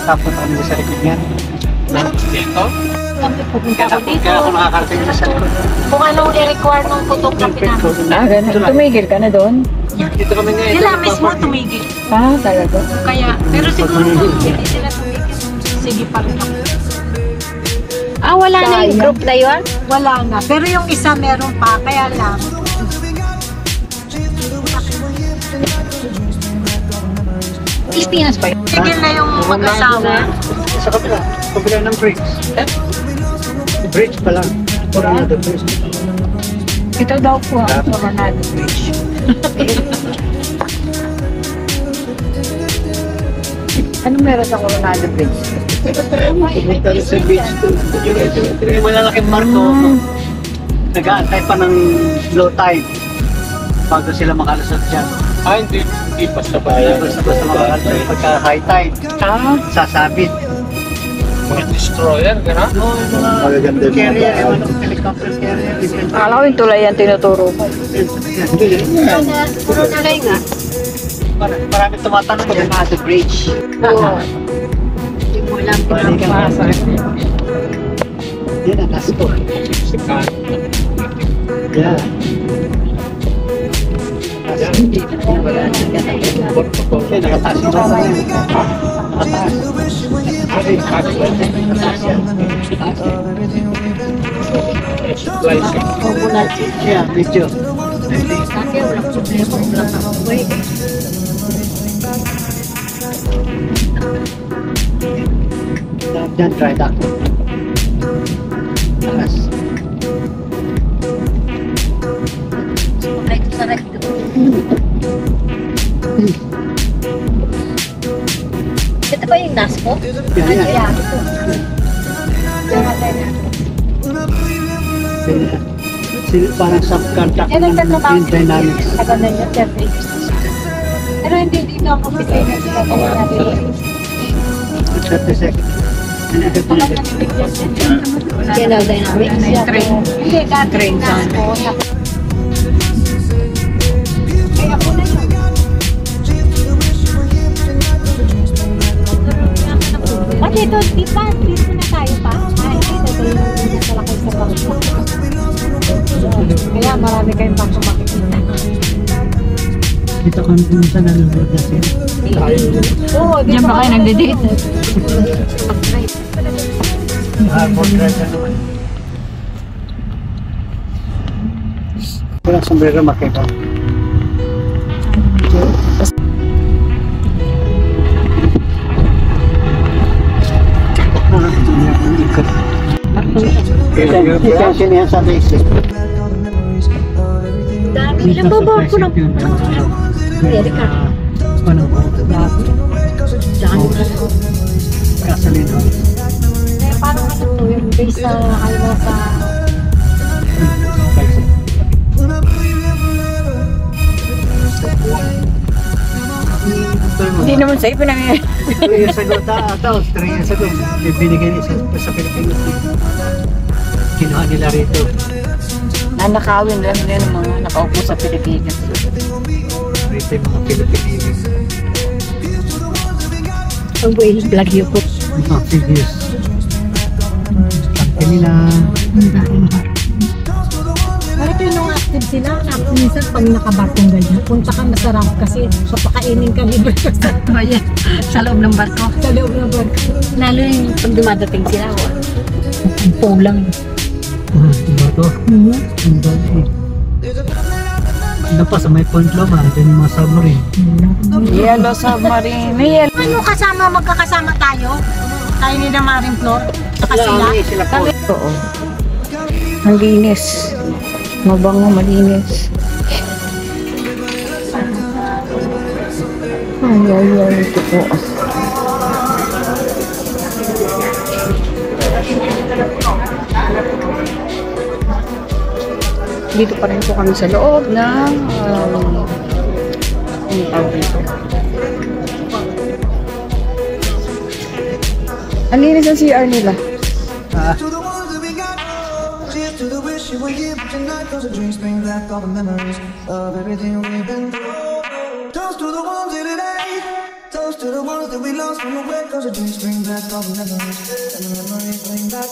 Tapos kami sa likod niyan. Dito? Pupunta ko dito. Kaya ako nakakarating sa likod. Kung anong i-require ng photography namin. Ah, ganun. Tumigil ka na doon? Dito kami ngayon. Sila mismo tumigil. Ah, talaga. Kaya, pero siguro kung hindi sila tumigil, sige pa rin ako. Ah, wala na yung group na yun? Wala na. Pero yung isa meron pa, kaya lang. Pinas pa yun? Tigil na yung mag-asawa. Sa kabila. Kabila ng bridge. Bridge pa lang. Coronado Bridge. Ito daw po ang Coronado Bridge. Anong meron sa Coronado Bridge? Pumunta rin sa beach to. Yung malalaking marko. Nag-aantay pa ng low tide bago sila makalusot dyan. Ah, hindi basta-basta. Basta makalusot pagka high tide. Sasabit. Mga destroyer, gano'n? Oo, yung mga carrier, yung mga helicopter carrier. Akala ko yung tulay yan tinuturo ko. Puro na rin nga. Marami tumatanong kung Coronado Bridge. Oo. Hindi mo lang pinapasa. Yan ang nasko. Yan. Okay, nakataas yung basa yan. Nakataas. Yeah, video. Kasi walang problema, walang kakuwi. Diyan, dry dock. Taas. Recto sa recto. Ito ba yung NASCO? Yan, yan. Yeah. Parang subcontract Eh, ng nagtatrabaho yung dynamics. sa ganun yung service. Pero hindi dito ang opisina sila kaya natin. 30 seconds. General Dynamics? Train. Hindi, dati Train yung zone. NASCO. Kaya po na yun. At ito, di ba? Dito na tayo pa? Ay, ito yung nasa kayo sa bangko. Kaya marami kayong bangko makikita. Dito kami dun sa nanonood na sila. Oo, Diyan ba kayo nagde-date? Harbor drive na naman. Walang sombrero makita. Detention yan sa basic. Dami. Ilan ba ba ako ng Amerika? Ano ba? Dami. Gasolina. Eh, parang ano to, yung base sa ano sa... Hindi naman sa'yo pinangyayari. 3 years ago, 3 years ago, binigay niya sa Pilipinas. Kinuha nila rito. Nanakawin lang din ang mga nakaupo sa Pilipinas. Rito yung mga Pilipinas. Ang buhay vlog yun po. Mga figures. Tangke nila. Marito yung nung active sila, minsan pag nakabarkong ganyan, punta ka masarap kasi papakainin ka libre ka sa bayan. Sa loob ng barko. Sa loob ng barko. Lalo yung pag dumadating sila. Ang pulang. Diba to? Ang dami. Ano pa sa may Point Loma, dyan yung mga submarine. Yellow submarine. May yellow. Ano kasama, magkakasama tayo? Tayo ni na Maring Flor? Saka sila? Sila po. Oo. Ang linis. Mabango, malinis. Ay, ito po. Dito pa rin po kami sa loob ng ano tawag dito? Ang linis ang CR nila. Ah, To the ones that we got. Cheers to the wish you were here, but you're not. 'Cause the drinks bring back all the memories of everything we've been through. Toast to the ones here today. Toast to the ones that we lost from the way. 'Cause the drinks bring back all the memories. And the memories bring back.